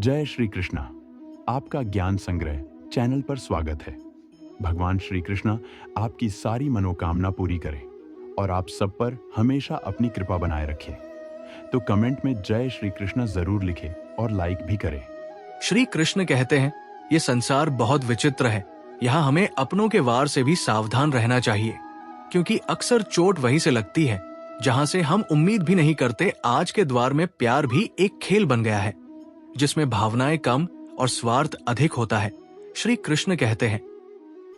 जय श्री कृष्णा। आपका ज्ञान संग्रह चैनल पर स्वागत है। भगवान श्री कृष्णा आपकी सारी मनोकामना पूरी करें और आप सब पर हमेशा अपनी कृपा बनाए रखें। तो कमेंट में जय श्री कृष्णा जरूर लिखें और लाइक भी करें। श्री कृष्ण कहते हैं, ये संसार बहुत विचित्र है। यहाँ हमें अपनों के वार से भी सावधान रहना चाहिए, क्योंकि अक्सर चोट वहीं से लगती है जहाँ से हम उम्मीद भी नहीं करते। आज के द्वार में प्यार भी एक खेल बन गया है, जिसमें भावनाएं कम और स्वार्थ अधिक होता है। श्री कृष्ण कहते हैं,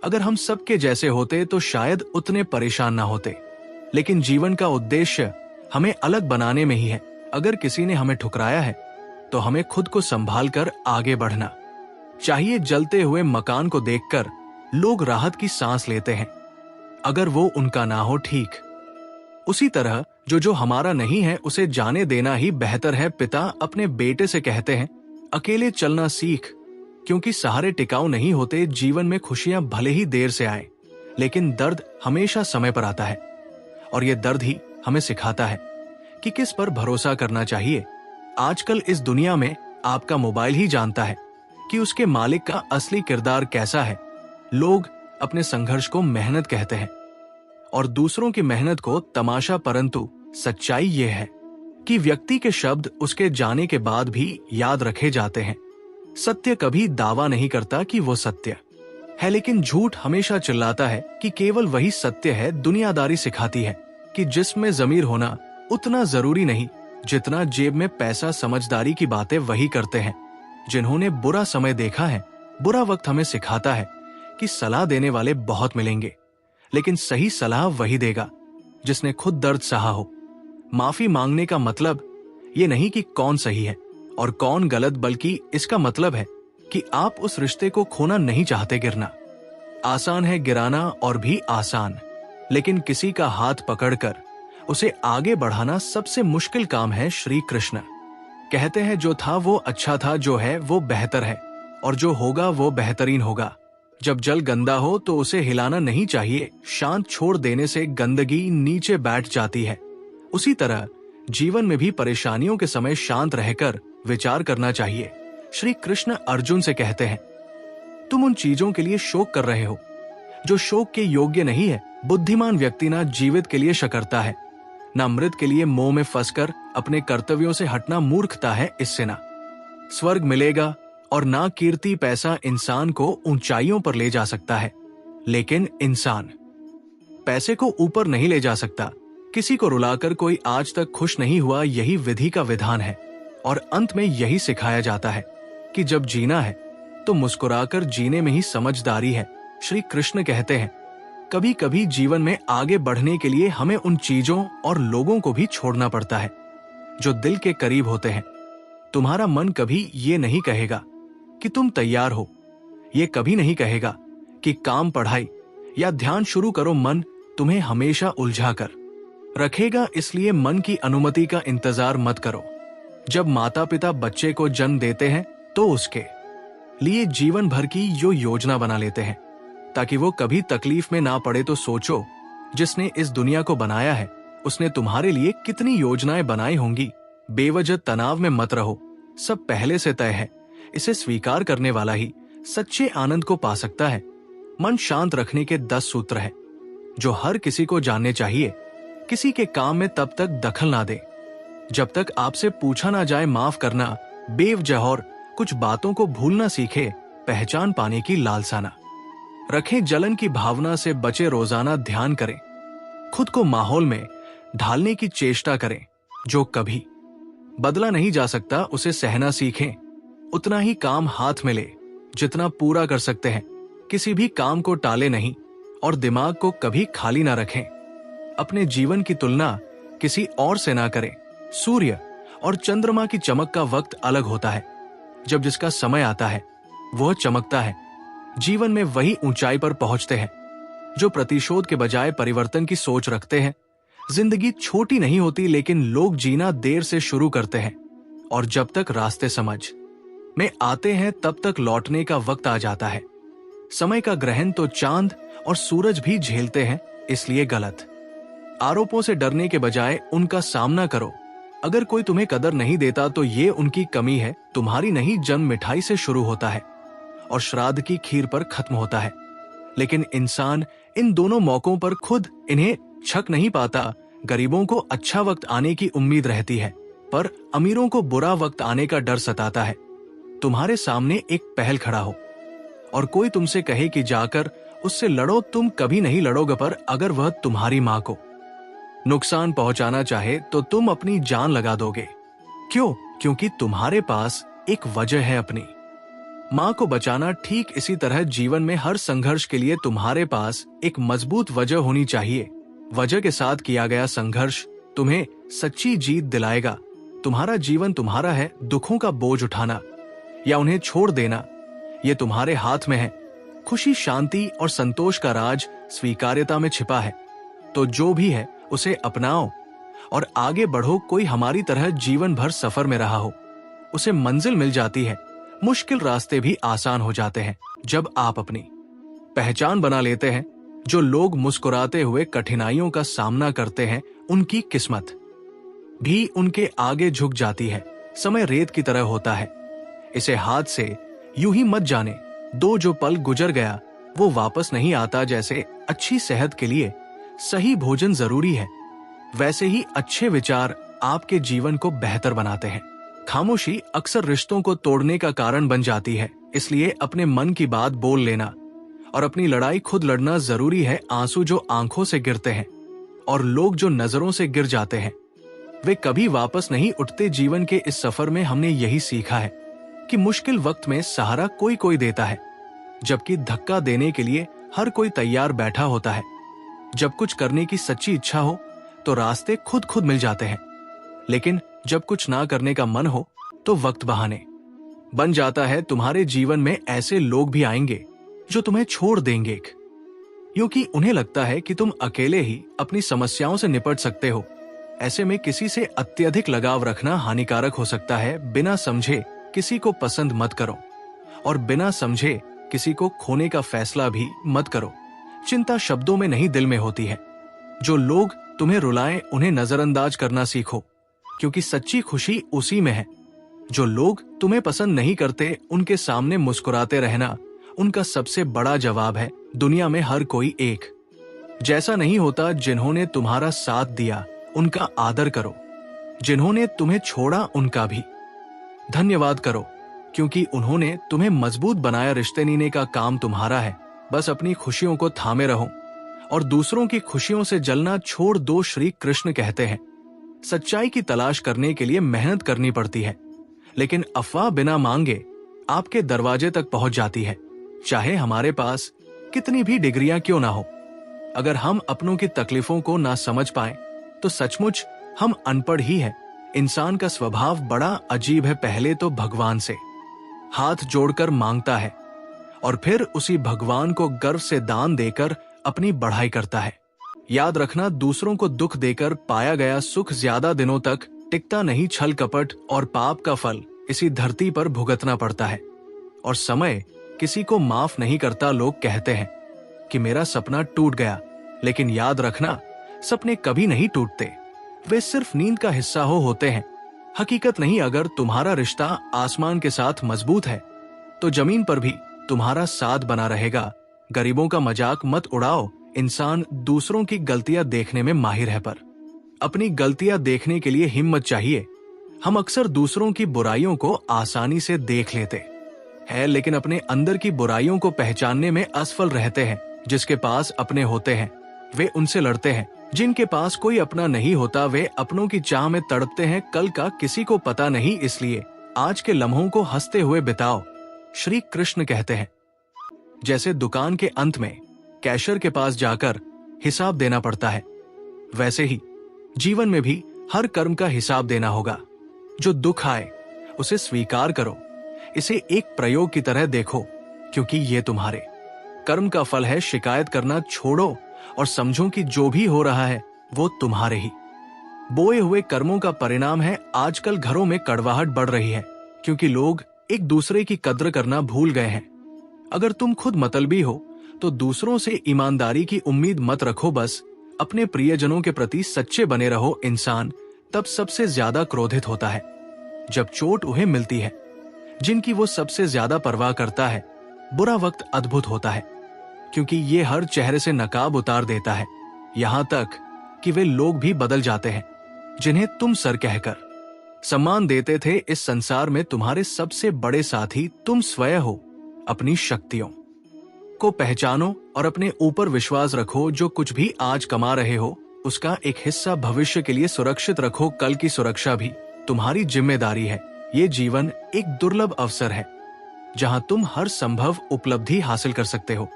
अगर हम सबके जैसे होते तो शायद उतने परेशान ना होते, लेकिन जीवन का उद्देश्य हमें अलग बनाने में ही है। अगर किसी ने हमें ठुकराया है तो हमें खुद को संभाल कर आगे बढ़ना चाहिए। जलते हुए मकान को देखकर लोग राहत की सांस लेते हैं, अगर वो उनका ना हो ठीक। उसी तरह जो हमारा नहीं है उसे जाने देना ही बेहतर है। पिता अपने बेटे से कहते हैं, अकेले चलना सीख, क्योंकि सहारे टिकाऊ नहीं होते। जीवन में खुशियां भले ही देर से आए, लेकिन दर्द हमेशा समय पर आता है, और ये दर्द ही हमें सिखाता है कि किस पर भरोसा करना चाहिए। आजकल इस दुनिया में आपका मोबाइल ही जानता है कि उसके मालिक का असली किरदार कैसा है। लोग अपने संघर्ष को मेहनत कहते हैं और दूसरों की मेहनत को तमाशा, परंतु सच्चाई ये है कि व्यक्ति के शब्द उसके जाने के बाद भी याद रखे जाते हैं। सत्य कभी दावा नहीं करता कि वो सत्य है, लेकिन झूठ हमेशा चिल्लाता है कि केवल वही सत्य है। दुनियादारी सिखाती है कि जिस्म ज़मीर होना उतना जरूरी नहीं जितना जेब में पैसा। समझदारी की बातें वही करते हैं जिन्होंने बुरा समय देखा है। बुरा वक्त हमें सिखाता है कि सलाह देने वाले बहुत मिलेंगे, लेकिन सही सलाह वही देगा जिसने खुद दर्द सहा हो। माफी मांगने का मतलब ये नहीं कि कौन सही है और कौन गलत, बल्कि इसका मतलब है कि आप उस रिश्ते को खोना नहीं चाहते। गिरना आसान है, गिराना और भी आसान, लेकिन किसी का हाथ पकड़कर उसे आगे बढ़ाना सबसे मुश्किल काम है। श्री कृष्ण कहते हैं, जो था वो अच्छा था, जो है वो बेहतर है, और जो होगा वो बेहतरीन होगा। जब जल गंदा हो तो उसे हिलाना नहीं चाहिए। शांत छोड़ देने से गंदगी नीचे बैठ जाती है। उसी तरह जीवन में भी परेशानियों के समय शांत रहकर विचार करना चाहिए। श्री कृष्ण अर्जुन से कहते हैं, तुम उन चीजों के लिए शोक कर रहे हो जो शोक के योग्य नहीं है। बुद्धिमान व्यक्ति ना जीवित के लिए शकरता है, ना मृत के लिए मोह में फंसकर अपने कर्तव्यों से हटना मूर्खता है। इससे ना स्वर्ग मिलेगा और ना कीर्ति पैसा इंसान को ऊंचाइयों पर ले जा सकता है, लेकिन इंसान पैसे को ऊपर नहीं ले जा सकता। किसी को रुलाकर कोई आज तक खुश नहीं हुआ, यही विधि का विधान है। और अंत में यही सिखाया जाता है कि जब जीना है तो मुस्कुराकर जीने में ही समझदारी है। श्री कृष्ण कहते हैं, कभी कभी जीवन में आगे बढ़ने के लिए हमें उन चीजों और लोगों को भी छोड़ना पड़ता है जो दिल के करीब होते हैं। तुम्हारा मन कभी ये नहीं कहेगा कि तुम तैयार हो, ये कभी नहीं कहेगा कि काम, पढ़ाई या ध्यान शुरू करो। मन तुम्हें हमेशा उलझा कर रखेगा, इसलिए मन की अनुमति का इंतजार मत करो। जब माता पिता बच्चे को जन्म देते हैं तो उसके लिए जीवन भर की योजना बना लेते हैं ताकि वो कभी तकलीफ में ना पड़े। तो सोचो, जिसने इस दुनिया को बनाया है उसने तुम्हारे लिए कितनी योजनाएं बनाई होंगी। बेवजह तनाव में मत रहो, सब पहले से तय है। इसे स्वीकार करने वाला ही सच्चे आनंद को पा सकता है। मन शांत रखने के 10 सूत्र है जो हर किसी को जानने चाहिए। किसी के काम में तब तक दखल ना दे जब तक आपसे पूछा ना जाए। माफ करना बेवजह और कुछ बातों को भूलना सीखे। पहचान पाने की लालसा ना रखें, जलन की भावना से बचे। रोजाना ध्यान करें, खुद को माहौल में ढालने की चेष्टा करें। जो कभी बदला नहीं जा सकता उसे सहना सीखें। उतना ही काम हाथ में ले जितना पूरा कर सकते हैं। किसी भी काम को टाले नहीं और दिमाग को कभी खाली ना रखें। अपने जीवन की तुलना किसी और से ना करें। सूर्य और चंद्रमा की चमक का वक्त अलग होता है। जब जिसका समय आता है वह चमकता है। जीवन में वही ऊंचाई पर पहुंचते हैं जो प्रतिशोध के बजाय परिवर्तन की सोच रखते हैं। जिंदगी छोटी नहीं होती, लेकिन लोग जीना देर से शुरू करते हैं, और जब तक रास्ते समझ में आते हैं तब तक लौटने का वक्त आ जाता है। समय का ग्रहण तो चांद और सूरज भी झेलते हैं, इसलिए गलत आरोपों से डरने के बजाय उनका सामना करो। अगर कोई तुम्हें कदर नहीं देता तो ये उनकी कमी है, तुम्हारी नहीं। जन्म मिठाई से शुरू होता है और श्राद्ध की खीर पर खत्म होता है। लेकिन इंसान इन दोनों मौकों पर खुद इन्हें छक नहीं पाता। गरीबों को अच्छा वक्त आने की उम्मीद रहती है, पर अमीरों को बुरा वक्त आने का डर सताता है। तुम्हारे सामने एक पहल खड़ा हो और कोई तुमसे कहे कि जाकर उससे लड़ो, तुम कभी नहीं लड़ोगे। पर अगर वह तुम्हारी मां को नुकसान पहुंचाना चाहे तो तुम अपनी जान लगा दोगे। क्यों? क्योंकि तुम्हारे पास एक वजह है अपनी मां को बचाना। ठीक इसी तरह जीवन में हर संघर्ष के लिए तुम्हारे पास एक मजबूत वजह होनी चाहिए। वजह के साथ किया गया संघर्ष तुम्हें सच्ची जीत दिलाएगा। तुम्हारा जीवन तुम्हारा है। दुखों का बोझ उठाना या उन्हें छोड़ देना ये तुम्हारे हाथ में है। खुशी, शांति और संतोष का राज स्वीकार्यता में छिपा है। तो जो भी है उसे अपनाओ और आगे बढ़ो। कोई हमारी तरह जीवन भर सफर में रहा हो, उसे मंजिल मिल जाती है। मुश्किल रास्ते भी आसान हो जाते हैं जब आप अपनी पहचान बना लेते हैं। जो लोग मुस्कुराते हुए कठिनाइयों का सामना करते हैं, उनकी किस्मत भी उनके आगे झुक जाती है। समय रेत की तरह होता है, इसे हाथ से यूं ही मत जाने दो। जो पल गुजर गया वो वापस नहीं आता। जैसे अच्छी सेहत के लिए सही भोजन जरूरी है, वैसे ही अच्छे विचार आपके जीवन को बेहतर बनाते हैं। खामोशी अक्सर रिश्तों को तोड़ने का कारण बन जाती है, इसलिए अपने मन की बात बोल लेना और अपनी लड़ाई खुद लड़ना जरूरी है। आंसू जो आंखों से गिरते हैं और लोग जो नजरों से गिर जाते हैं, वे कभी वापस नहीं उठते। जीवन के इस सफर में हमने यही सीखा है कि मुश्किल वक्त में सहारा कोई कोई देता है, जबकि धक्का देने के लिए हर कोई तैयार बैठा होता है। जब कुछ करने की सच्ची इच्छा हो तो रास्ते खुद खुद मिल जाते हैं, लेकिन जब कुछ ना करने का मन हो तो वक्त बहाने बन जाता है। तुम्हारे जीवन में ऐसे लोग भी आएंगे जो तुम्हें छोड़ देंगे, क्योंकि उन्हें लगता है कि तुम अकेले ही अपनी समस्याओं से निपट सकते हो। ऐसे में किसी से अत्यधिक लगाव रखना हानिकारक हो सकता है। बिना समझे किसी को पसंद मत करो और बिना समझे किसी को खोने का फैसला भी मत करो। चिंता शब्दों में नहीं, दिल में होती है। जो लोग तुम्हें रुलाएं उन्हें नजरअंदाज करना सीखो, क्योंकि सच्ची खुशी उसी में है। जो लोग तुम्हें पसंद नहीं करते उनके सामने मुस्कुराते रहना उनका सबसे बड़ा जवाब है। दुनिया में हर कोई एक जैसा नहीं होता। जिन्होंने तुम्हारा साथ दिया उनका आदर करो, जिन्होंने तुम्हें छोड़ा उनका भी धन्यवाद करो, क्योंकि उन्होंने तुम्हें मजबूत बनाया। रिश्ते नीने का काम तुम्हारा है। बस अपनी खुशियों को थामे रहो और दूसरों की खुशियों से जलना छोड़ दो। श्री कृष्ण कहते हैं, सच्चाई की तलाश करने के लिए मेहनत करनी पड़ती है, लेकिन अफवाह बिना मांगे आपके दरवाजे तक पहुंच जाती है। चाहे हमारे पास कितनी भी डिग्रियां क्यों ना हो, अगर हम अपनों की तकलीफों को ना समझ पाए तो सचमुच हम अनपढ़ ही हैं। इंसान का स्वभाव बड़ा अजीब है। पहले तो भगवान से हाथ जोड़कर मांगता है और फिर उसी भगवान को गर्व से दान देकर अपनी बढ़ाई करता है। याद रखना, दूसरों को दुख देकर पाया गया सुख ज्यादा दिनों तक टिकता नहीं। छल कपट और पाप का फल इसी धरती पर भुगतना पड़ता है और समय किसी को माफ नहीं करता। लोग कहते हैं कि मेरा सपना टूट गया, लेकिन याद रखना, सपने कभी नहीं टूटते, वे सिर्फ नींद का हिस्सा होते हैं, हकीकत नहीं। अगर तुम्हारा रिश्ता आसमान के साथ मजबूत है तो जमीन पर भी तुम्हारा साथ बना रहेगा। गरीबों का मजाक मत उड़ाओ। इंसान दूसरों की गलतियां देखने में माहिर है, पर अपनी गलतियां देखने के लिए हिम्मत चाहिए। हम अक्सर दूसरों की बुराइयों को आसानी से देख लेते हैं, लेकिन अपने अंदर की बुराइयों को पहचानने में असफल रहते हैं। जिसके पास अपने होते हैं वे उनसे लड़ते हैं, जिनके पास कोई अपना नहीं होता वे अपनों की चाह में तड़पते हैं। कल का किसी को पता नहीं, इसलिए आज के लम्हों को हंसते हुए बिताओ। श्री कृष्ण कहते हैं, जैसे दुकान के अंत में कैशियर के पास जाकर हिसाब देना पड़ता है, वैसे ही जीवन में भी हर कर्म का हिसाब देना होगा। जो दुख आए उसे स्वीकार करो, इसे एक प्रयोग की तरह देखो, क्योंकि ये तुम्हारे कर्म का फल है। शिकायत करना छोड़ो और समझो कि जो भी हो रहा है वो तुम्हारे ही बोए हुए कर्मों का परिणाम है। आजकल घरों में कड़वाहट बढ़ रही है, क्योंकि लोग एक दूसरे की कद्र करना भूल गए हैं। अगर तुम खुद मतलबी हो तो दूसरों से ईमानदारी की उम्मीद मत रखो। बस अपने प्रियजनों के प्रति सच्चे बने रहो। इंसान तब सबसे ज्यादा क्रोधित होता है जब चोट उन्हें मिलती है। जिनकी वो सबसे ज्यादा परवाह करता है, बुरा वक्त अद्भुत होता है, क्योंकि ये हर चेहरे से नकाब उतार देता है, यहां तक कि वे लोग भी बदल जाते हैं जिन्हें तुम सर कहकर सम्मान देते थे। इस संसार में तुम्हारे सबसे बड़े साथी तुम स्वयं हो। अपनी शक्तियों को पहचानो और अपने ऊपर विश्वास रखो। जो कुछ भी आज कमा रहे हो उसका एक हिस्सा भविष्य के लिए सुरक्षित रखो। कल की सुरक्षा भी तुम्हारी जिम्मेदारी है। ये जीवन एक दुर्लभ अवसर है जहां तुम हर संभव उपलब्धि हासिल कर सकते हो,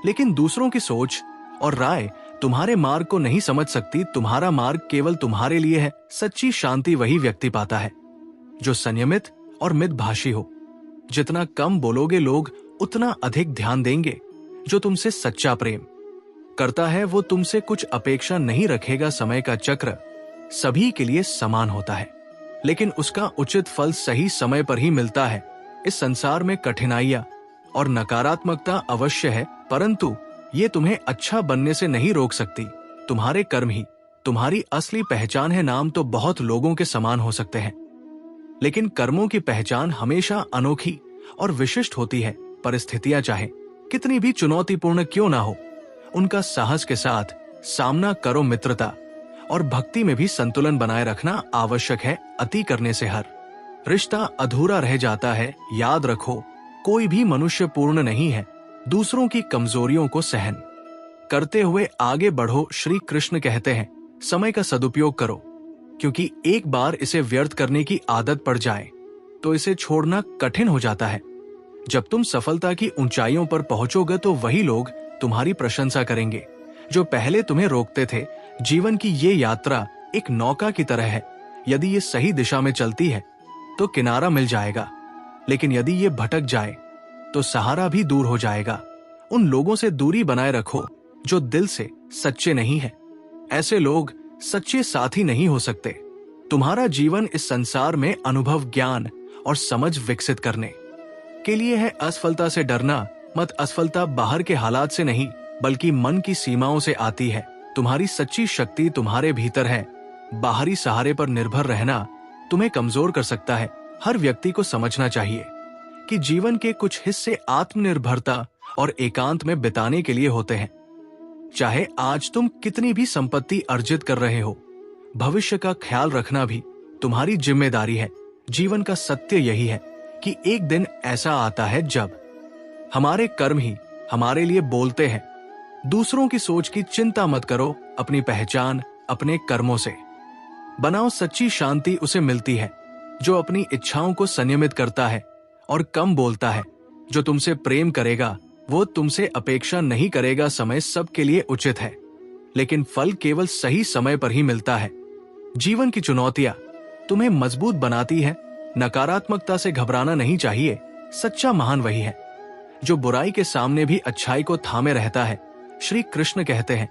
लेकिन दूसरों की सोच और राय तुम्हारे मार्ग को नहीं समझ सकती। तुम्हारा मार्ग केवल तुम्हारे लिए है। सच्ची शांति वही व्यक्ति पाता है जो संयमित और मितभाषी हो। जितना कम बोलोगे लोग उतना अधिक ध्यान देंगे। जो तुमसे सच्चा प्रेम करता है वो तुमसे कुछ अपेक्षा नहीं रखेगा। समय का चक्र सभी के लिए समान होता है, लेकिन उसका उचित फल सही समय पर ही मिलता है। इस संसार में कठिनाइयां और नकारात्मकता अवश्य है, परंतु ये तुम्हें अच्छा बनने से नहीं रोक सकती। तुम्हारे कर्म ही तुम्हारी असली पहचान है। नाम तो बहुत लोगों के समान हो सकते हैं, लेकिन कर्मों की पहचान हमेशा अनोखी और विशिष्ट होती है। परिस्थितियां चाहे कितनी भी चुनौतीपूर्ण क्यों ना हो, उनका साहस के साथ सामना करो। मित्रता और भक्ति में भी संतुलन बनाए रखना आवश्यक है। अति करने से हर रिश्ता अधूरा रह जाता है। याद रखो, कोई भी मनुष्य पूर्ण नहीं है। दूसरों की कमजोरियों को सहन करते हुए आगे बढ़ो। श्री कृष्ण कहते हैं, समय का सदुपयोग करो, क्योंकि एक बार इसे व्यर्थ करने की आदत पड़ जाए तो इसे छोड़ना कठिन हो जाता है। जब तुम सफलता की ऊंचाइयों पर पहुंचोगे तो वही लोग तुम्हारी प्रशंसा करेंगे जो पहले तुम्हें रोकते थे। जीवन की ये यात्रा एक नौका की तरह है। यदि ये सही दिशा में चलती है तो किनारा मिल जाएगा, लेकिन यदि ये भटक जाए तो सहारा भी दूर हो जाएगा। उन लोगों से दूरी बनाए रखो जो दिल से सच्चे नहीं है। ऐसे लोग सच्चे साथी नहीं हो सकते। तुम्हारा जीवन इस संसार में अनुभव, ज्ञान और समझ विकसित करने के लिए है। असफलता से डरना मत। असफलता बाहर के हालात से नहीं, बल्कि मन की सीमाओं से आती है। तुम्हारी सच्ची शक्ति तुम्हारे भीतर है। बाहरी सहारे पर निर्भर रहना तुम्हें कमजोर कर सकता है। हर व्यक्ति को समझना चाहिए कि जीवन के कुछ हिस्से आत्मनिर्भरता और एकांत में बिताने के लिए होते हैं। चाहे आज तुम कितनी भी संपत्ति अर्जित कर रहे हो, भविष्य का ख्याल रखना भी तुम्हारी जिम्मेदारी है। जीवन का सत्य यही है कि एक दिन ऐसा आता है जब हमारे कर्म ही हमारे लिए बोलते हैं। दूसरों की सोच की चिंता मत करो। अपनी पहचान अपने कर्मों से बनाओ। सच्ची शांति उसे मिलती है जो अपनी इच्छाओं को संयमित करता है और कम बोलता है। जो तुमसे प्रेम करेगा वो तुमसे अपेक्षा नहीं करेगा। समय सबके लिए उचित है, लेकिन फल केवल सही समय पर ही मिलता है। जीवन की चुनौतियां तुम्हें मजबूत बनाती है। नकारात्मकता से घबराना नहीं चाहिए। सच्चा महान वही है जो बुराई के सामने भी अच्छाई को थामे रहता है। श्री कृष्ण कहते हैं,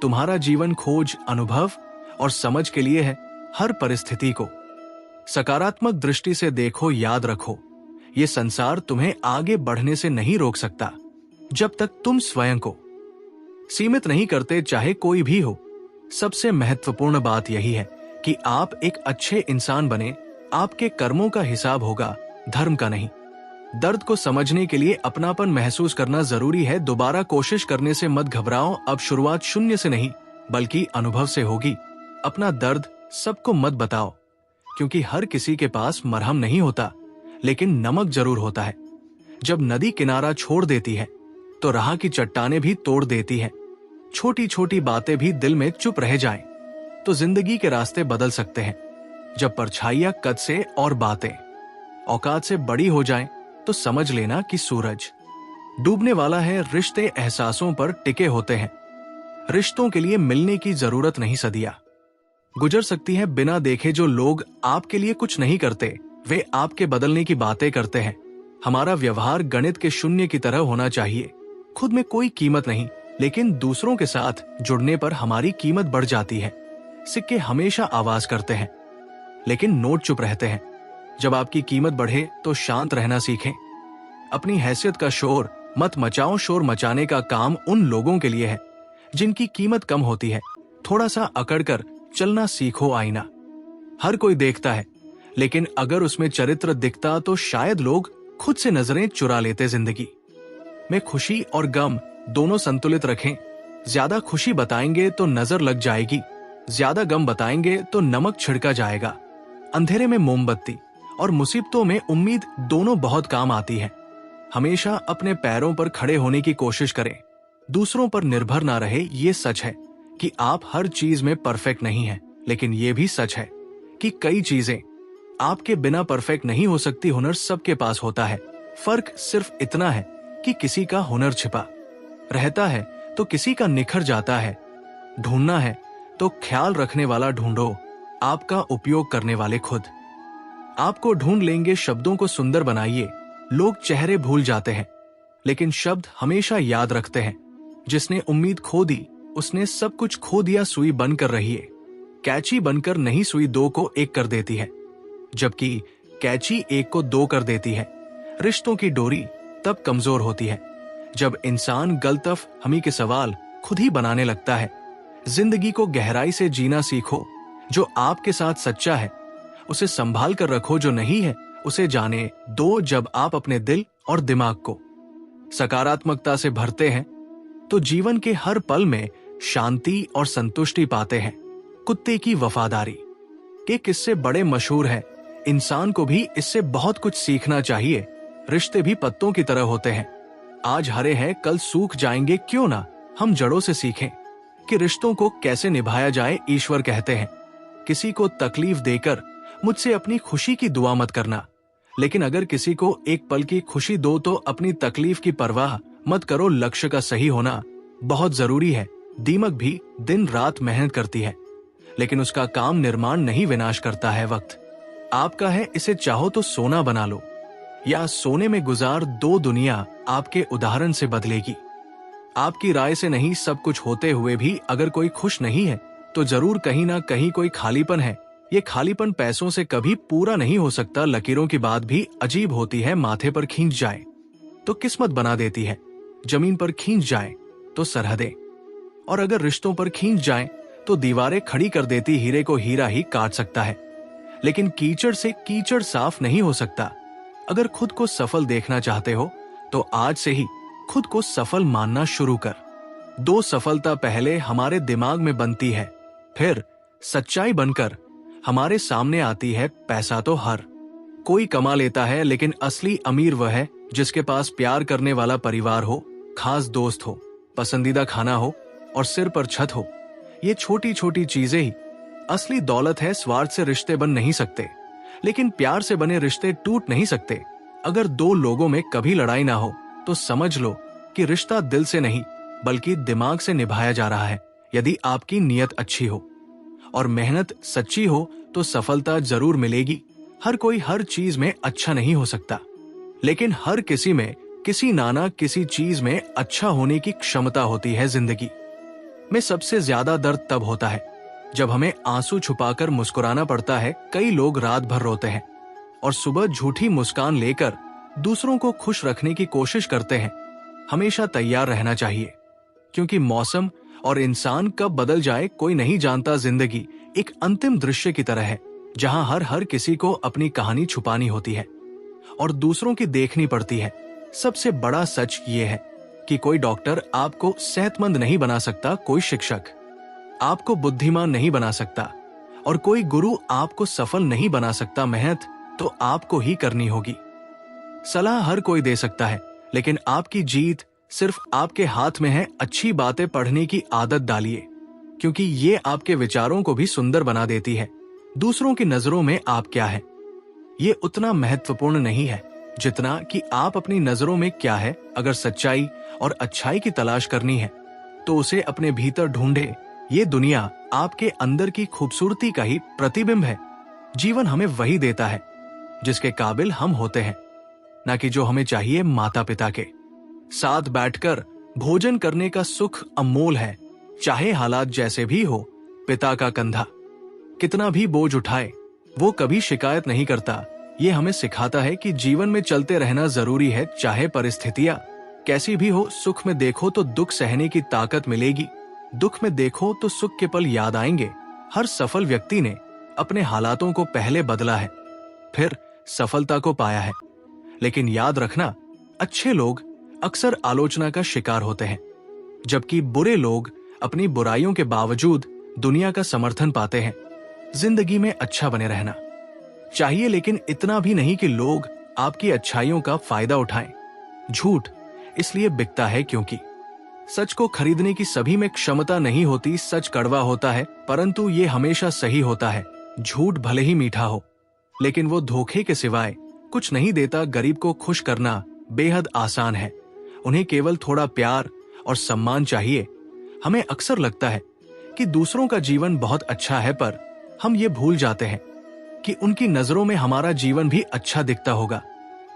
तुम्हारा जीवन खोज, अनुभव और समझ के लिए है। हर परिस्थिति को सकारात्मक दृष्टि से देखो। याद रखो, ये संसार तुम्हें आगे बढ़ने से नहीं रोक सकता जब तक तुम स्वयं को सीमित नहीं करते, चाहे कोई भी हो। सबसे महत्वपूर्ण बात यही है कि आप एक अच्छे इंसान बने। आपके कर्मों का हिसाब होगा, धर्म का नहीं। दर्द को समझने के लिए अपनापन महसूस करना जरूरी है। दोबारा कोशिश करने से मत घबराओ। अब शुरुआत शून्य से नहीं, बल्कि अनुभव से होगी। अपना दर्द सबको मत बताओ, क्योंकि हर किसी के पास मरहम नहीं होता, लेकिन नमक जरूर होता है। जब नदी किनारा छोड़ देती है तो राह की चट्टानें भी तोड़ देती है। छोटी छोटी बातें भी दिल में चुप रह जाएं तो जिंदगी के रास्ते बदल सकते हैं। जब परछाइयां कद से और बातें औकात से बड़ी हो जाएं तो समझ लेना कि सूरज डूबने वाला है। रिश्ते एहसासों पर टिके होते हैं। रिश्तों के लिए मिलने की जरूरत नहीं। सदियां गुजर सकती है बिना देखे। जो लोग आपके लिए कुछ नहीं करते वे आपके बदलने की बातें करते हैं। हमारा व्यवहार गणित के शून्य की तरह होना चाहिए। खुद में कोई कीमत नहीं, लेकिन दूसरों के साथ जुड़ने पर हमारी कीमत बढ़ जाती है। सिक्के हमेशा आवाज करते हैं, लेकिन नोट चुप रहते हैं। जब आपकी कीमत बढ़े तो शांत रहना सीखें। अपनी हैसियत का शोर मत मचाओ। शोर मचाने का काम उन लोगों के लिए है जिनकी कीमत कम होती है। थोड़ा सा अकड़ कर चलना सीखो। आईना हर कोई देखता है, लेकिन अगर उसमें चरित्र दिखता तो शायद लोग खुद से नजरें चुरा लेते। जिंदगी में खुशी और गम दोनों संतुलित रखें। ज्यादा खुशी बताएंगे तो नजर लग जाएगी, ज्यादा गम बताएंगे तो नमक छिड़का जाएगा। अंधेरे में मोमबत्ती और मुसीबतों में उम्मीद दोनों बहुत काम आती है। हमेशा अपने पैरों पर खड़े होने की कोशिश करें, दूसरों पर निर्भर ना रहे। ये सच है कि आप हर चीज में परफेक्ट नहीं हैं, लेकिन ये भी सच है कि कई चीजें आपके बिना परफेक्ट नहीं हो सकती। हुनर सबके पास होता है, फर्क सिर्फ इतना है कि किसी का हुनर छिपा रहता है तो किसी का निखर जाता है। ढूंढना है तो ख्याल रखने वाला ढूंढो, आपका उपयोग करने वाले खुद आपको ढूंढ लेंगे। शब्दों को सुंदर बनाइए। लोग चेहरे भूल जाते हैं, लेकिन शब्द हमेशा याद रखते हैं। जिसने उम्मीद खो दी उसने सब कुछ खो दिया। सुई बनकर रहिए, कैची बनकर नहीं। सुई दो को एक कर देती है, जबकि कैची एक को दो कर देती है। रिश्तों की डोरी तब कमजोर होती है जब इंसान गलतफ हमी के सवाल खुद ही बनाने लगता है। जिंदगी को गहराई से जीना सीखो। जो आपके साथ सच्चा है उसे संभाल कर रखो, जो नहीं है उसे जाने दो। जब आप अपने दिल और दिमाग को सकारात्मकता से भरते हैं तो जीवन के हर पल में शांति और संतुष्टि पाते हैं। कुत्ते की वफादारी के किस्से बड़े मशहूर हैं। इंसान को भी इससे बहुत कुछ सीखना चाहिए। रिश्ते भी पत्तों की तरह होते हैं, आज हरे हैं कल सूख जाएंगे। क्यों ना हम जड़ों से सीखें कि रिश्तों को कैसे निभाया जाए। ईश्वर कहते हैं, किसी को तकलीफ देकर मुझसे अपनी खुशी की दुआ मत करना, लेकिन अगर किसी को एक पल की खुशी दो तो अपनी तकलीफ की परवाह मत करो। लक्ष्य का सही होना बहुत जरूरी है। दीमक भी दिन रात मेहनत करती है, लेकिन उसका काम निर्माण नहीं विनाश करता है। वक्त आपका है, इसे चाहो तो सोना बना लो या सोने में गुजार दो। दुनिया आपके उदाहरण से बदलेगी। आपकी राय से नहीं, सब कुछ होते हुए भी अगर कोई खुश नहीं है तो जरूर कहीं ना कहीं कोई खालीपन है। ये खालीपन पैसों से कभी पूरा नहीं हो सकता। लकीरों की बात भी अजीब होती है, माथे पर खींच जाए तो किस्मत बना देती है, जमीन पर खींच जाए तो सरहदें, और अगर रिश्तों पर खींच जाए तो दीवारें खड़ी कर देती। हीरे को हीरा ही काट सकता है, लेकिन कीचड़ से कीचड़ साफ नहीं हो सकता। अगर खुद को सफल देखना चाहते हो तो आज से ही खुद को सफल मानना शुरू कर दो। सफलता पहले हमारे दिमाग में बनती है, फिर सच्चाई बनकर हमारे सामने आती है। पैसा तो हर कोई कमा लेता है, लेकिन असली अमीर वह है जिसके पास प्यार करने वाला परिवार हो, खास दोस्त हो, पसंदीदा खाना हो और सिर पर छत हो। ये छोटी छोटी चीजें ही असली दौलत है। स्वार्थ से रिश्ते बन नहीं सकते, लेकिन प्यार से बने रिश्ते टूट नहीं सकते। अगर दो लोगों में कभी लड़ाई ना हो तो समझ लो कि रिश्ता दिल से नहीं बल्कि दिमाग से निभाया जा रहा है। यदि आपकी नीयत अच्छी हो और मेहनत सच्ची हो तो सफलता जरूर मिलेगी। हर कोई हर चीज में अच्छा नहीं हो सकता, लेकिन हर किसी में किसी नाना किसी चीज में अच्छा होने की क्षमता होती है। जिंदगी में सबसे ज्यादा दर्द तब होता है जब हमें आंसू छुपाकर मुस्कुराना पड़ता है। कई लोग रात भर रोते हैं और सुबह झूठी मुस्कान लेकर दूसरों को खुश रखने की कोशिश करते हैं। हमेशा तैयार रहना चाहिए, क्योंकि मौसम और इंसान कब बदल जाए कोई नहीं जानता। जिंदगी एक अंतिम दृश्य की तरह है, जहां हर किसी को अपनी कहानी छुपानी होती है और दूसरों की देखनी पड़ती है। सबसे बड़ा सच ये है कि कोई डॉक्टर आपको सेहतमंद नहीं बना सकता, कोई शिक्षक आपको बुद्धिमान नहीं बना सकता और कोई गुरु आपको सफल नहीं बना सकता। मेहनत तो आपको ही करनी होगी। सलाह हर कोई दे सकता है, लेकिन आपकी जीत सिर्फ आपके हाथ में है। अच्छी बातें पढ़ने की आदत डालिए, क्योंकि ये आपके विचारों को भी सुंदर बना देती है। दूसरों की नजरों में आप क्या है ये उतना महत्वपूर्ण नहीं है जितना कि आप अपनी नजरों में क्या है। अगर सच्चाई और अच्छाई की तलाश करनी है तो उसे अपने भीतर ढूंढे। ये दुनिया आपके अंदर की खूबसूरती का ही प्रतिबिंब है। जीवन हमें वही देता है जिसके काबिल हम होते हैं, ना कि जो हमें चाहिए। माता पिता के साथ बैठकर भोजन करने का सुख अनमोल है, चाहे हालात जैसे भी हो। पिता का कंधा कितना भी बोझ उठाए वो कभी शिकायत नहीं करता। ये हमें सिखाता है कि जीवन में चलते रहना जरूरी है, चाहे परिस्थितियां कैसी भी हो। सुख में देखो तो दुख सहने की ताकत मिलेगी, दुख में देखो तो सुख के पल याद आएंगे। हर सफल व्यक्ति ने अपने हालातों को पहले बदला है, फिर सफलता को पाया है। लेकिन याद रखना, अच्छे लोग अक्सर आलोचना का शिकार होते हैं, जबकि बुरे लोग अपनी बुराइयों के बावजूद दुनिया का समर्थन पाते हैं। जिंदगी में अच्छा बने रहना चाहिए, लेकिन इतना भी नहीं कि लोग आपकी अच्छाइयों का फायदा उठाएं। झूठ इसलिए बिकता है क्योंकि सच को खरीदने की सभी में क्षमता नहीं होती। सच कड़वा होता है, परंतु ये हमेशा सही होता है। झूठ भले ही मीठा हो, लेकिन वो धोखे के सिवाय कुछ नहीं देता। गरीब को खुश करना बेहद आसान है, उन्हें केवल थोड़ा प्यार और सम्मान चाहिए। हमें अक्सर लगता है कि दूसरों का जीवन बहुत अच्छा है, पर हम ये भूल जाते हैं कि उनकी नजरों में हमारा जीवन भी अच्छा दिखता होगा।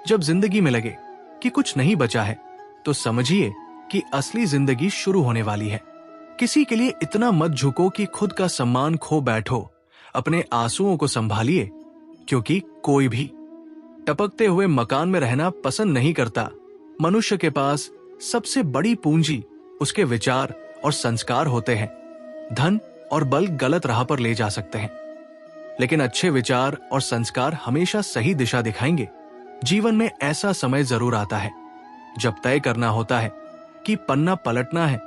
जब जिंदगी में लगे कि कुछ नहीं बचा है, तो समझिए कि असली जिंदगी शुरू होने वाली है। किसी के लिए इतना मत झुको कि खुद का सम्मान खो बैठो। अपने आंसुओं को संभालिए, क्योंकि कोई भी टपकते हुए मकान में रहना पसंद नहीं करता। मनुष्य के पास सबसे बड़ी पूंजी उसके विचार और संस्कार होते हैं। धन और बल गलत राह पर ले जा सकते हैं, लेकिन अच्छे विचार और संस्कार हमेशा सही दिशा दिखाएंगे। जीवन में ऐसा समय जरूर आता है जब तय करना होता है कि पन्ना पलटना है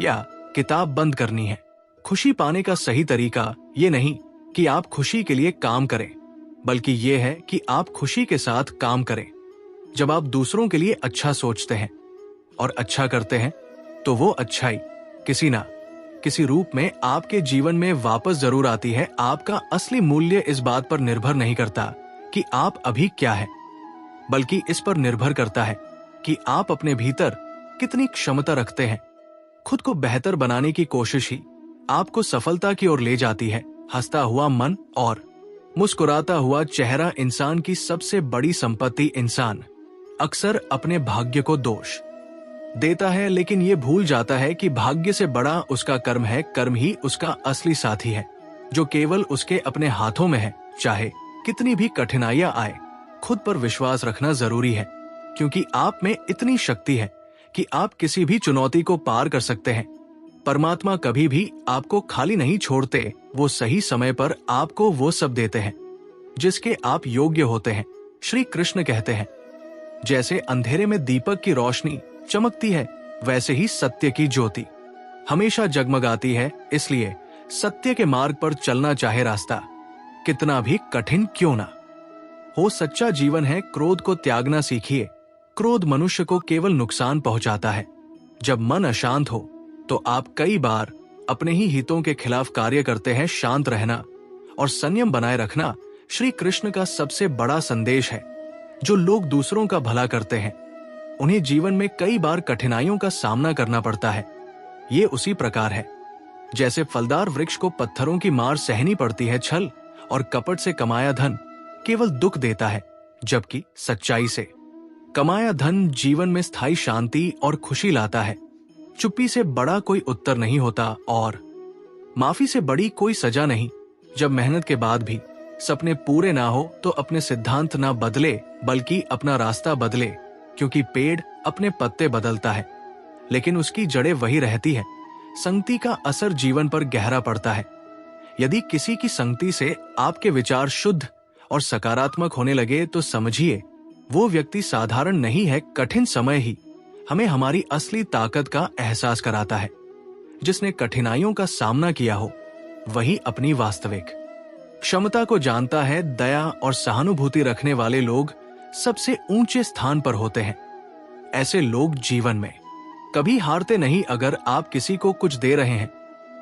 या किताब बंद करनी है। खुशी पाने का सही तरीका ये नहीं कि आप खुशी के लिए काम करें, बल्कि ये है कि आप खुशी के साथ काम करें। जब आप दूसरों के लिए अच्छा सोचते हैं और अच्छा करते हैं, तो वो अच्छाई किसी ना किसी रूप में आपके जीवन में वापस जरूर आती है। आपका असली मूल्य इस बात पर निर्भर नहीं करता कि आप अभी क्या है, बल्कि इस पर निर्भर करता है कि आप अपने भीतर कितनी क्षमता रखते हैं। खुद को बेहतर बनाने की कोशिश ही आपको सफलता की ओर ले जाती है। हंसता हुआ मन और मुस्कुराता हुआ चेहरा इंसान की सबसे बड़ी संपत्ति। इंसान अक्सर अपने भाग्य को दोष देता है, लेकिन ये भूल जाता है कि भाग्य से बड़ा उसका कर्म है। कर्म ही उसका असली साथी है, जो केवल उसके अपने हाथों में है। चाहे कितनी भी कठिनाइयां आए, खुद पर विश्वास रखना जरूरी है, क्योंकि आप में इतनी शक्ति है कि आप किसी भी चुनौती को पार कर सकते हैं। परमात्मा कभी भी आपको खाली नहीं छोड़ते। वो सही समय पर आपको वो सब देते हैं जिसके आप योग्य होते हैं। श्री कृष्ण कहते हैं, जैसे अंधेरे में दीपक की रोशनी चमकती है, वैसे ही सत्य की ज्योति हमेशा जगमगाती है। इसलिए सत्य के मार्ग पर चलना, चाहे रास्ता कितना भी कठिन क्यों ना हो। सच्चा जीवन है क्रोध को त्यागना सीखिए। क्रोध मनुष्य को केवल नुकसान पहुंचाता है। जब मन अशांत हो तो आप कई बार अपने ही हितों के खिलाफ कार्य करते हैं। शांत रहना और संयम बनाए रखना श्री कृष्ण का सबसे बड़ा संदेश है। जो लोग दूसरों का भला करते हैं, उन्हें जीवन में कई बार कठिनाइयों का सामना करना पड़ता है। ये उसी प्रकार है जैसे फलदार वृक्ष को पत्थरों की मार सहनी पड़ती है। छल और कपट से कमाया धन केवल दुख देता है, जबकि सच्चाई से कमाया धन जीवन में स्थायी शांति और खुशी लाता है। चुप्पी से बड़ा कोई उत्तर नहीं होता और माफी से बड़ी कोई सजा नहीं। जब मेहनत के बाद भी सपने पूरे ना हो, तो अपने सिद्धांत ना बदले, बल्कि अपना रास्ता बदले, क्योंकि पेड़ अपने पत्ते बदलता है, लेकिन उसकी जड़ें वही रहती है। संगति का असर जीवन पर गहरा पड़ता है। यदि किसी की संगति से आपके विचार शुद्ध और सकारात्मक होने लगे, तो समझिए वो व्यक्ति साधारण नहीं है। कठिन समय ही हमें हमारी असली ताकत का एहसास कराता है। जिसने कठिनाइयों का सामना किया हो, वही अपनी वास्तविक क्षमता को जानता है। दया और सहानुभूति रखने वाले लोग सबसे ऊंचे स्थान पर होते हैं। ऐसे लोग जीवन में कभी हारते नहीं। अगर आप किसी को कुछ दे रहे हैं,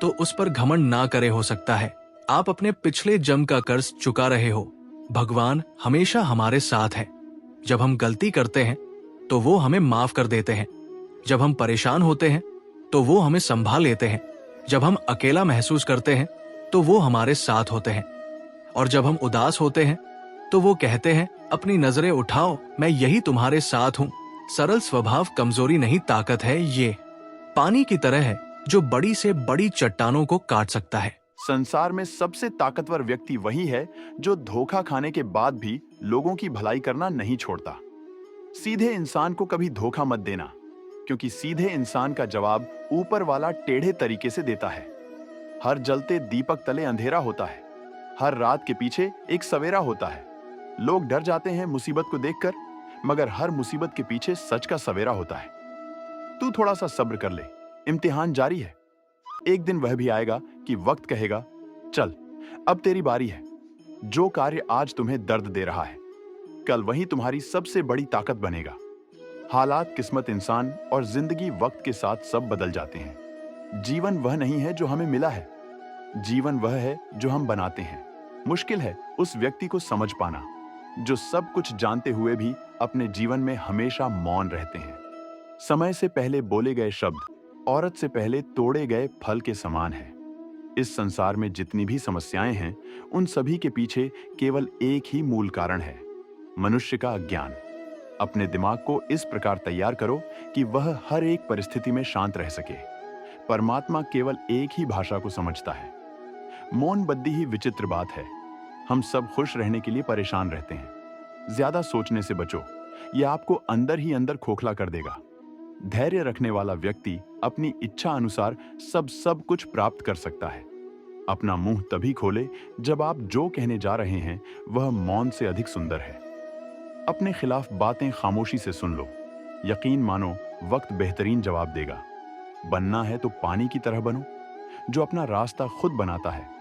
तो उस पर घमंड ना करे। हो सकता है आप अपने पिछले जन्म का कर्ज चुका रहे हो। भगवान हमेशा हमारे साथ है। जब हम गलती करते हैं, तो वो हमें माफ कर देते हैं। जब हम परेशान होते हैं, तो वो हमें संभाल लेते हैं। जब हम अकेला महसूस करते हैं, तो वो हमारे साथ होते हैं। और जब हम उदास होते हैं, तो वो कहते हैं, अपनी नजरें उठाओ, मैं यही तुम्हारे साथ हूं। सरल स्वभाव कमजोरी नहीं, ताकत है। ये पानी की तरह है जो बड़ी से बड़ी चट्टानों को काट सकता है। संसार में सबसे ताकतवर व्यक्ति वही है जो धोखा खाने के बाद भी लोगों की भलाई करना नहीं छोड़ता। सीधे इंसान को कभी धोखा मत देना, क्योंकि सीधे इंसान का जवाब ऊपर वाला टेढ़े तरीके से देता है। हर जलते दीपक तले अंधेरा होता है, हर रात के पीछे एक सवेरा होता है। लोग डर जाते हैं मुसीबत को देखकर, मगर हर मुसीबत के पीछे सच का सवेरा होता है। तू थोड़ा सा सब्र कर ले, इम्तिहान जारी है। एक दिन वह भी आएगा कि वक्त कहेगा, चल अब तेरी बारी है। जो कार्य आज तुम्हें दर्द दे रहा है, कल वही तुम्हारी सबसे बड़ी ताकत बनेगा। हालात, किस्मत, इंसान और जिंदगी वक्त के साथ सब बदल जाते हैं। जीवन वह नहीं है जो हमें मिला है, जीवन वह है जो हम बनाते हैं। मुश्किल है उस व्यक्ति को समझ पाना जो सब कुछ जानते हुए भी अपने जीवन में हमेशा मौन रहते हैं। समय से पहले बोले गए शब्द औरत से पहले तोड़े गए फल के समान है। इस संसार में जितनी भी समस्याएं हैं, उन सभी के पीछे केवल एक ही मूल कारण है, मनुष्य का अज्ञान। अपने दिमाग को इस प्रकार तैयार करो कि वह हर एक परिस्थिति में शांत रह सके। परमात्मा केवल एक ही भाषा को समझता है। मौन बद्दी ही विचित्र बात है। हम सब खुश रहने के लिए परेशान रहते हैं। ज्यादा सोचने से बचो, यह आपको अंदर ही अंदर खोखला कर देगा। धैर्य रखने वाला व्यक्ति अपनी इच्छा अनुसार सब कुछ प्राप्त कर सकता है। अपना मुंह तभी खोले जब आप जो कहने जा रहे हैं वह मौन से अधिक सुंदर है। अपने खिलाफ बातें खामोशी से सुन लो। यकीन मानो वक्त बेहतरीन जवाब देगा। बनना है तो पानी की तरह बनो, जो अपना रास्ता खुद बनाता है।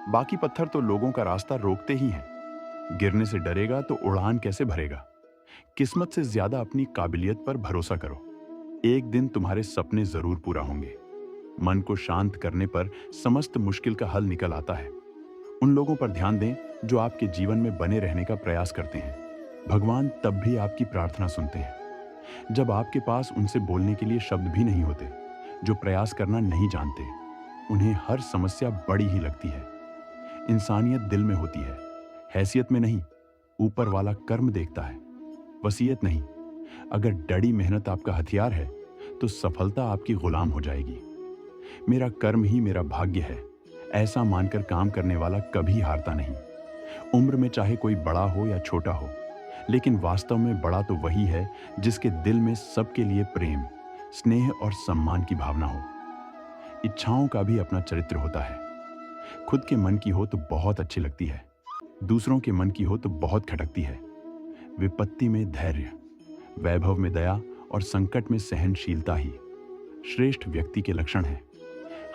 बाकी पत्थर तो लोगों का रास्ता रोकते ही हैं। गिरने से डरेगा तो उड़ान कैसे भरेगा। किस्मत से ज्यादा अपनी काबिलियत पर भरोसा करो। एक दिन तुम्हारे सपने जरूर पूरा होंगे। मन को शांत करने पर समस्त मुश्किल का हल निकल आता है। उन लोगों पर ध्यान दें जो आपके जीवन में बने रहने का प्रयास करते हैं। भगवान तब भी आपकी प्रार्थना सुनते हैं जब आपके पास उनसे बोलने के लिए शब्द भी नहीं होते। जो प्रयास करना नहीं जानते, उन्हें हर समस्या बड़ी ही लगती है। इंसानियत दिल में होती है, हैसियत में नहीं। ऊपर वाला कर्म देखता है, वसीयत नहीं। अगर डड़ी मेहनत आपका हथियार है तो सफलता आपकी गुलाम हो जाएगी। मेरा कर्म ही मेरा भाग्य है, ऐसा मानकर काम करने वाला कभी हारता नहीं। उम्र में चाहे कोई बड़ा हो या छोटा हो, लेकिन वास्तव में बड़ा तो वही है जिसके दिल में सबके लिए प्रेम, स्नेह और सम्मान की भावना हो। इच्छाओं का भी अपना चरित्र होता है। खुद के मन की हो तो बहुत अच्छी लगती है, दूसरों के मन की हो तो बहुत खटकती है। विपत्ति में धैर्य, वैभव में दया और संकट में सहनशीलता ही श्रेष्ठ व्यक्ति के लक्षण हैं।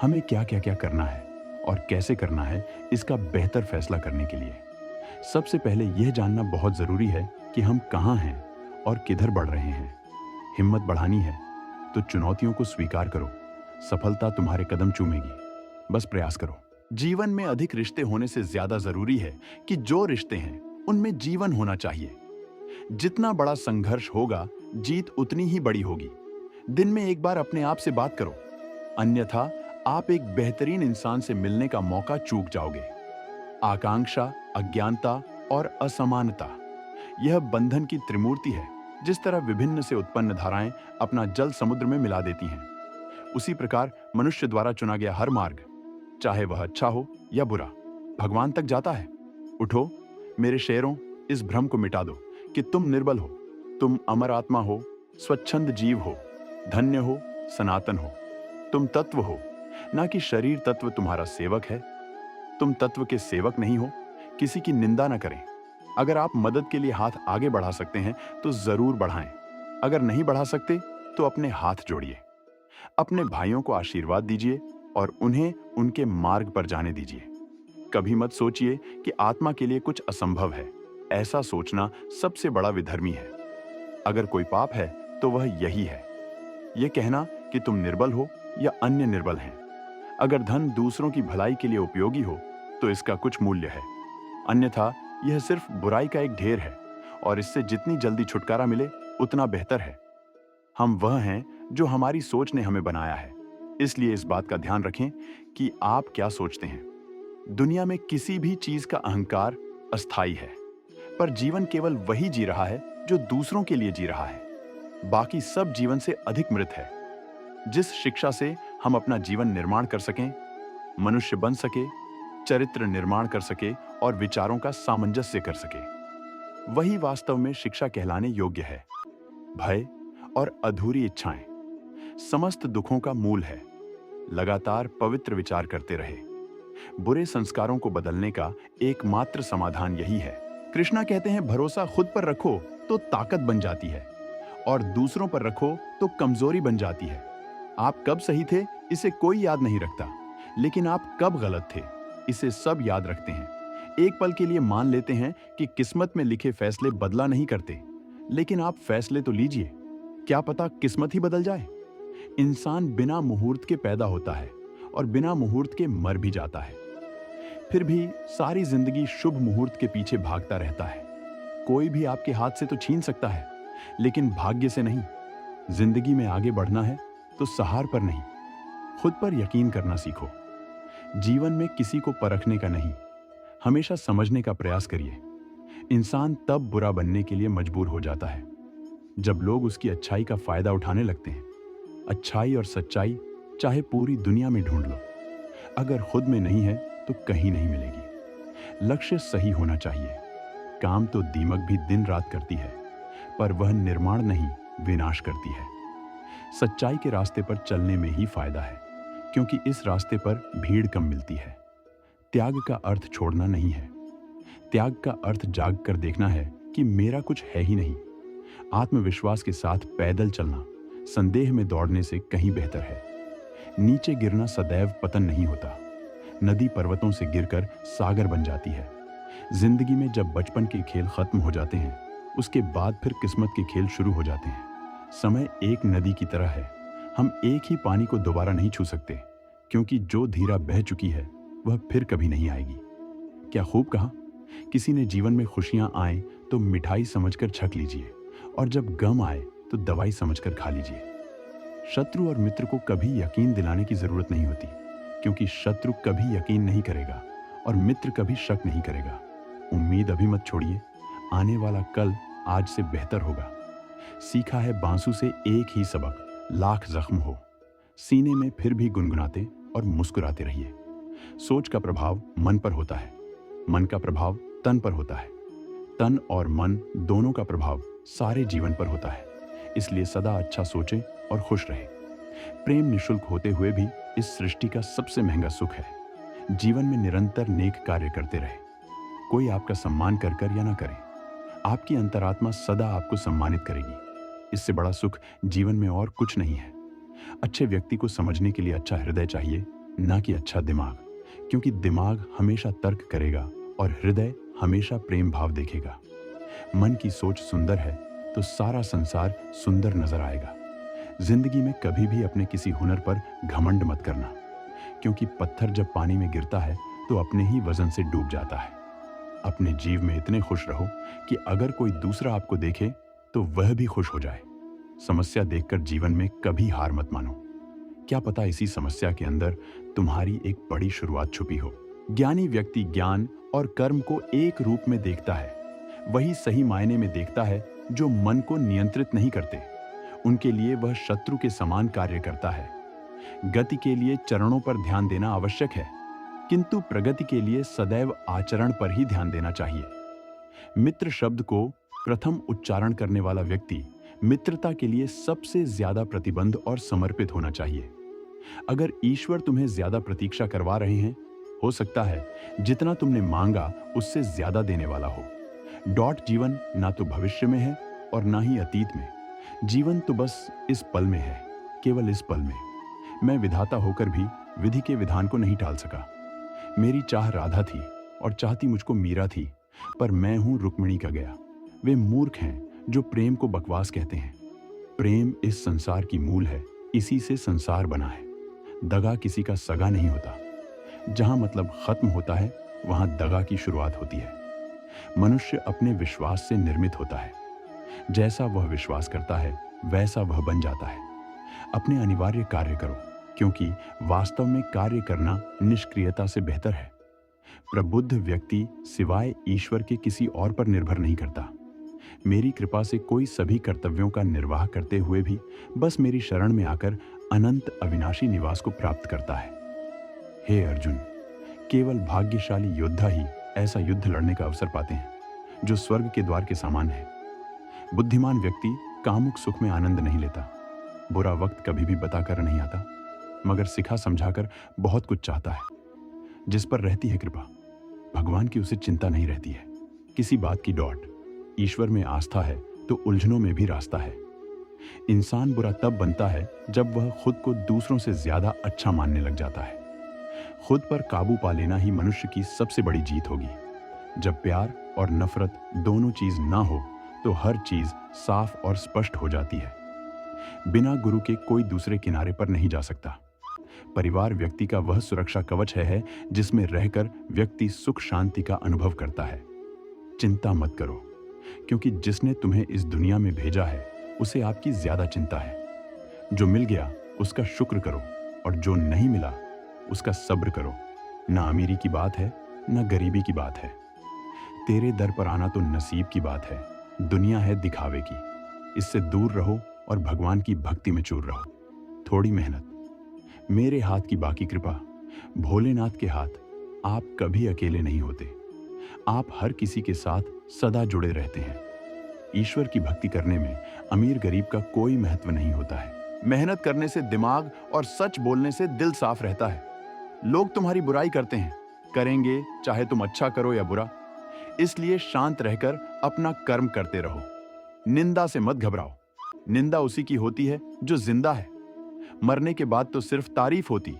हमें क्या क्या करना है और कैसे करना है, इसका बेहतर फैसला करने के लिए सबसे पहले यह जानना बहुत जरूरी है कि हम कहाँ हैं और किधर बढ़ रहे हैं। हिम्मत बढ़ानी है तो चुनौतियों को स्वीकार करो। सफलता तुम्हारे कदम चूमेगी, बस प्रयास करो। जीवन में अधिक रिश्ते होने से ज्यादा जरूरी है कि जो रिश्ते हैं उनमें जीवन होना चाहिए। जितना बड़ा संघर्ष होगा, जीत उतनी ही बड़ी होगी। दिन में एक बार अपने आप से बात करो, अन्यथा आप एक बेहतरीन इंसान से मिलने का मौका चूक जाओगे। आकांक्षा, अज्ञानता और असमानता, यह बंधन की त्रिमूर्ति है। जिस तरह विभिन्न से उत्पन्न धाराएं अपना जल समुद्र में मिला देती हैं, उसी प्रकार मनुष्य द्वारा चुना गया हर मार्ग, चाहे वह अच्छा हो या बुरा, भगवान तक जाता है। उठो मेरे शेरों, इस भ्रम को मिटा दो कि तुम निर्बल हो। तुम अमर आत्मा हो, स्वच्छंद जीव हो, धन्य हो, सनातन हो। तुम तत्व हो, ना कि शरीर तत्व तुम्हारा सेवक है। तुम तत्व के सेवक नहीं हो। किसी की निंदा न करें। अगर आप मदद के लिए हाथ आगे बढ़ा सकते हैं तो जरूर बढ़ाएं। अगर नहीं बढ़ा सकते तो अपने हाथ जोड़िए। अपने भाइयों को आशीर्वाद दीजिए और उन्हें उनके मार्ग पर जाने दीजिए। कभी मत सोचिए कि आत्मा के लिए कुछ असंभव है। ऐसा सोचना सबसे बड़ा विधर्मी है। अगर कोई पाप है तो वह यही है, यह कहना कि तुम निर्बल हो या अन्य निर्बल हैं। अगर धन दूसरों की भलाई के लिए उपयोगी हो तो इसका कुछ मूल्य है, अन्यथा यह सिर्फ बुराई का एक ढेर है और इससे जितनी जल्दी छुटकारा मिले उतना बेहतर है। हम वह हैं जो हमारी सोच ने हमें बनाया है, इसलिए इस बात का ध्यान रखें कि आप क्या सोचते हैं। दुनिया में किसी भी चीज का अहंकार अस्थायी है, पर जीवन केवल वही जी रहा है जो दूसरों के लिए जी रहा है। बाकी सब जीवन से अधिक मृत है। जिस शिक्षा से हम अपना जीवन निर्माण कर सकें, मनुष्य बन सके, चरित्र निर्माण कर सके और विचारों का सामंजस्य कर सके, वही वास्तव में शिक्षा कहलाने योग्य है। भय और अधूरी इच्छाएं समस्त दुखों का मूल है। लगातार पवित्र विचार करते रहे। बुरे संस्कारों को बदलने का एकमात्र समाधान यही है। कृष्णा कहते हैं, भरोसा खुद पर रखो तो ताकत बन जाती है और दूसरों पर रखो तो कमजोरी बन जाती है। आप कब सही थे इसे कोई याद नहीं रखता, लेकिन आप कब गलत थे इसे सब याद रखते हैं। एक पल के लिए मान लेते हैं कि किस्मत में लिखे फैसले बदला नहीं करते, लेकिन आप फैसले तो लीजिए, क्या पता किस्मत ही बदल जाए। इंसान बिना मुहूर्त के पैदा होता है और बिना मुहूर्त के मर भी जाता है, फिर भी सारी जिंदगी शुभ मुहूर्त के पीछे भागता रहता है। कोई भी आपके हाथ से तो छीन सकता है, लेकिन भाग्य से नहीं। जिंदगी में आगे बढ़ना है तो सहार पर नहीं, खुद पर यकीन करना सीखो। जीवन में किसी को परखने का नहीं, हमेशा समझने का प्रयास करिए। इंसान तब बुरा बनने के लिए मजबूर हो जाता है जब लोग उसकी अच्छाई का फायदा उठाने लगते हैं। अच्छाई और सच्चाई चाहे पूरी दुनिया में ढूंढ लो, अगर खुद में नहीं है तो कहीं नहीं मिलेगी। लक्ष्य सही होना चाहिए। काम तो दीमक भी दिन रात करती है, पर वह निर्माण नहीं विनाश करती है। सच्चाई के रास्ते पर चलने में ही फायदा है, क्योंकि इस रास्ते पर भीड़ कम मिलती है। त्याग का अर्थ छोड़ना नहीं है, त्याग का अर्थ जाग कर देखना है कि मेरा कुछ है ही नहीं। आत्मविश्वास के साथ पैदल चलना संदेह में दौड़ने से कहीं बेहतर है। नीचे गिरना सदैव पतन नहीं होता। नदी पर्वतों से गिरकर सागर बन जाती है। जिंदगी में जब बचपन के खेल खत्म हो जाते हैं, उसके बाद फिर किस्मत के खेल शुरू हो जाते हैं। समय एक नदी की तरह है, हम एक ही पानी को दोबारा नहीं छू सकते, क्योंकि जो धीरा बह चुकी है वह फिर कभी नहीं आएगी। क्या खूब कहा। किसी ने जीवन में खुशियां आए तो मिठाई समझकर छक लीजिए, और जब गम आए तो दवाई समझकर खा लीजिए। शत्रु और मित्र को कभी यकीन दिलाने की जरूरत नहीं होती, क्योंकि शत्रु कभी यकीन नहीं करेगा और मित्र कभी शक नहीं करेगा। उम्मीद अभी मत छोड़िए, आने वाला कल आज से बेहतर होगा। सीखा है बांसु से एक ही सबक, लाख जख्म हो, सीने में फिर भी गुनगुनाते और मुस्कुराते रहिए। सोच का प्रभाव मन पर होता है, मन का प्रभाव तन पर होता है, तन और मन दोनों का प्रभाव सारे जीवन पर होता है। इसलिए सदा अच्छा सोचें और खुश रहें। प्रेम निशुल्क होते हुए भी इस सृष्टि का सबसे महंगा सुख है। जीवन में निरंतर नेक कार्य करते रहे। कोई आपका सम्मान कर कर या ना करे, आपकी अंतरात्मा सदा आपको सम्मानित करेगी। इससे बड़ा सुख जीवन में और कुछ नहीं है। अच्छे व्यक्ति को समझने के लिए अच्छा हृदय चाहिए, ना कि अच्छा दिमाग, क्योंकि दिमाग हमेशा तर्क करेगा और हृदय हमेशा प्रेम भाव देखेगा। मन की सोच सुंदर है तो सारा संसार सुंदर नजर आएगा। जिंदगी में कभी भी अपने किसी हुनर पर घमंड मत करना, क्योंकि पत्थर जब पानी में गिरता है तो अपने ही वजन से डूब जाता है। अपने जीव में इतने खुश रहो कि अगर कोई दूसरा आपको देखे तो वह भी खुश हो जाए। समस्या देखकर जीवन में कभी हार मत मानो। क्या पता इसी समस्या के अंदर तुम्हारी एक बड़ी शुरुआत छुपी हो। ज्ञानी व्यक्ति ज्ञान और कर्म को एक रूप में देखता है, वही सही मायने में देखता है जो मन को नियंत्रित नहीं करते। उनके लिए वह शत्रु के समान कार्य करता है। गति के लिए चरणों पर ध्यान देना आवश्यक है, किंतु प्रगति के लिए सदैव आचरण पर ही ध्यान देना चाहिए। मित्र शब्द को प्रथम उच्चारण करने वाला व्यक्ति मित्रता के लिए सबसे ज्यादा प्रतिबद्ध और समर्पित होना चाहिए। अगर ईश्वर तुम्हें ज्यादा प्रतीक्षा करवा रहे हैं, हो सकता है जितना तुमने मांगा उससे ज्यादा देने वाला हो। डॉट जीवन ना तो भविष्य में है और ना ही अतीत में। जीवन तो बस इस पल में है, केवल इस पल में। मैं विधाता होकर भी विधि के विधान को नहीं टाल सका। मेरी चाह राधा थी और चाहती मुझको मीरा थी, पर मैं हूं रुक्मिणी का गया। वे मूर्ख हैं जो प्रेम को बकवास कहते हैं। प्रेम इस संसार की मूल है, इसी से संसार बना है। दगा किसी का सगा नहीं होता। जहां मतलब खत्म होता है वहां दगा की शुरुआत होती है। मनुष्य अपने विश्वास से निर्मित होता है। जैसा वह विश्वास करता है वैसा वह बन जाता है। अपने अनिवार्य कार्य करो, क्योंकि वास्तव में कार्य करना निष्क्रियता से बेहतर है। प्रबुद्ध व्यक्ति सिवाय ईश्वर के किसी और पर निर्भर नहीं करता। मेरी कृपा से कोई सभी कर्तव्यों का निर्वाह करते हुए भी बस मेरी शरण में आकर अनंत अविनाशी निवास को प्राप्त करता है। हे अर्जुन, केवल भाग्यशाली योद्धा ही ऐसा युद्ध लड़ने का अवसर पाते हैं जो स्वर्ग के द्वार के समान है। बुद्धिमान व्यक्ति कामुक सुख में आनंद नहीं लेता। बुरा वक्त कभी भी बताकर नहीं आता, मगर सिखा समझाकर बहुत कुछ चाहता है। जिस पर रहती है कृपा, भगवान की उसे चिंता नहीं रहती है किसी बात की डॉट। ईश्वर में आस्था है तो उलझनों में भी रास्ता है। इंसान बुरा तब बनता है जब वह खुद को दूसरों से ज्यादा अच्छा मानने लग जाता है। खुद पर काबू पा लेना ही मनुष्य की सबसे बड़ी जीत होगी। जब प्यार और नफरत दोनों चीज ना हो तो हर चीज साफ और स्पष्ट हो जाती है। बिना गुरु के कोई दूसरे किनारे पर नहीं जा सकता। परिवार व्यक्ति का वह सुरक्षा कवच है जिसमें रहकर व्यक्ति सुख शांति का अनुभव करता है। चिंता मत करो, क्योंकि जिसने तुम्हें इस दुनिया में भेजा है उसे आपकी ज्यादा चिंता है। जो मिल गया उसका शुक्र करो और जो नहीं मिला उसका सब्र करो। ना अमीरी की बात है ना गरीबी की बात है। तेरे दर पर आना तो नसीब की बात है, दुनिया है दिखावे की। इससे दूर रहो और भगवान की भक्ति में चूर रहो। थोड़ी मेहनत, मेरे हाथ की बाकी कृपा, भोलेनाथ के हाथ। आप कभी अकेले नहीं होते। आप हर किसी के साथ सदा जुड़े रहते हैं। ईश्वर की भक्ति करने में अमीर गरीब का कोई महत्व नहीं होता है। मेहनत करने से दिमाग और सच बोलने से दिल साफ रहता है। लोग तुम्हारी बुराई करते हैं, करेंगे चाहे तुम अच्छा करो या बुरा। इसलिए शांत रहकर अपना कर्म करते रहो। निंदा से मत घबराओ। निंदा उसी की होती है जो जिंदा है। मरने के बाद तो सिर्फ तारीफ होती।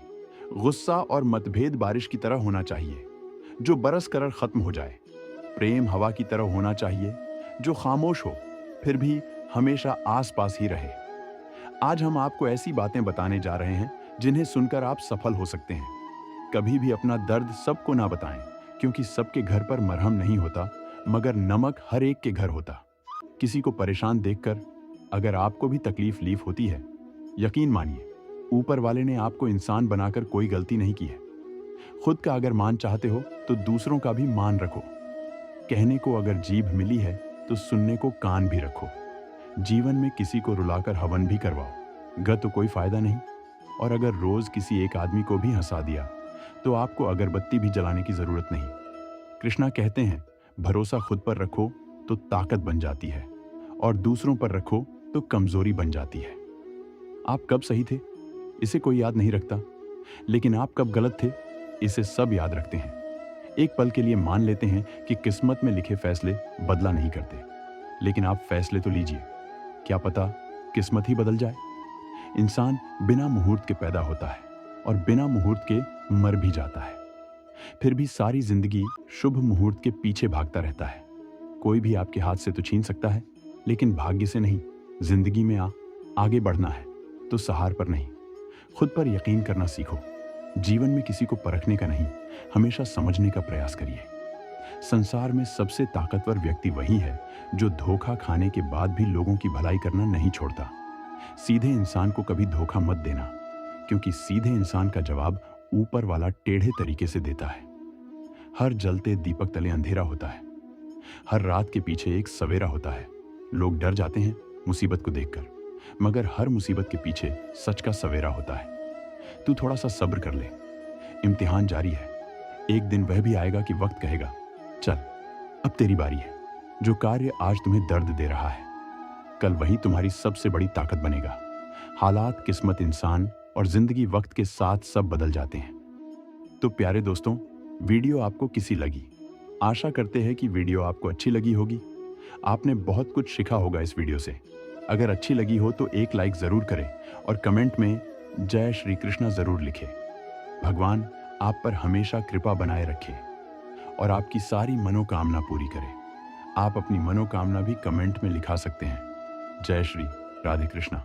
गुस्सा और मतभेद बारिश की तरह होना चाहिए जो बरस कर खत्म हो जाए। प्रेम हवा की तरह होना चाहिए जो खामोश हो फिर भी हमेशा आसपास ही रहे। आज हम आपको ऐसी बातें बताने जा रहे हैं जिन्हें सुनकर आप सफल हो सकते हैं। कभी भी अपना दर्द सबको ना बताएं, क्योंकि सबके घर पर मरहम नहीं होता, मगर नमक हर एक के घर होता। किसी को परेशान देखकर अगर आपको भी तकलीफ लीफ होती है, यकीन मानिए ऊपर वाले ने आपको इंसान बनाकर कोई गलती नहीं की है। खुद का अगर मान चाहते हो तो दूसरों का भी मान रखो। कहने को अगर जीभ मिली है तो सुनने को कान भी रखो। जीवन में किसी को रुलाकर हवन भी करवाओ, ग तो कोई फायदा नहीं। और अगर रोज किसी एक आदमी को भी हंसा दिया तो आपको अगरबत्ती भी जलाने की जरूरत नहीं। कृष्णा कहते हैं, भरोसा खुद पर रखो तो ताकत बन जाती है और दूसरों पर रखो तो कमजोरी बन जाती है। आप कब सही थे इसे कोई याद नहीं रखता, लेकिन आप कब गलत थे इसे सब याद रखते हैं। एक पल के लिए मान लेते हैं कि किस्मत में लिखे फैसले बदला नहीं करते, लेकिन आप फैसले तो लीजिए, क्या पता किस्मत ही बदल जाए। इंसान बिना मुहूर्त के पैदा होता है और बिना मुहूर्त के मर भी जाता है। फिर भी सारी जिंदगी शुभ मुहूर्त के पीछे भागता रहता है। कोई भी आपके हाथ से तो छीन सकता है, लेकिन भाग्य से नहीं। जिंदगी में आगे बढ़ना है तो सहार पर नहीं, खुद पर यकीन करना सीखो। जीवन में किसी को परखने का नहीं, हमेशा समझने का प्रयास करिए। संसार में सबसे ताकतवर व्यक्ति वही है जो धोखा खाने के बाद भी लोगों की भलाई करना नहीं छोड़ता। सीधे इंसान को कभी धोखा मत देना, क्योंकि सीधे इंसान का जवाब ऊपर वाला टेढ़े तरीके से देता है। हर जलते दीपक तले अंधेरा होता है, हर रात के पीछे एक सवेरा होता है। लोग डर जाते हैं मुसीबत को देखकर, मगर हर मुसीबत के पीछे सच का सवेरा होता है। तू थोड़ा सा सब्र कर ले, इम्तिहान जारी है। एक दिन वह भी आएगा कि वक्त कहेगा, चल अब तेरी बारी है। जो कार्य आज तुम्हें दर्द दे रहा है, कल वही तुम्हारी सबसे बड़ी ताकत बनेगा। हालात, किस्मत, इंसान और जिंदगी वक्त के साथ सब बदल जाते हैं। तो प्यारे दोस्तों, वीडियो आपको कैसी लगी? आशा करते हैं कि वीडियो आपको अच्छी लगी होगी। आपने बहुत कुछ सीखा होगा इस वीडियो से। अगर अच्छी लगी हो तो एक लाइक जरूर करें और कमेंट में जय श्री कृष्णा जरूर लिखें। भगवान आप पर हमेशा कृपा बनाए रखे और आपकी सारी मनोकामना पूरी करे। आप अपनी मनोकामना भी कमेंट में लिखा सकते हैं। जय श्री राधे कृष्णा।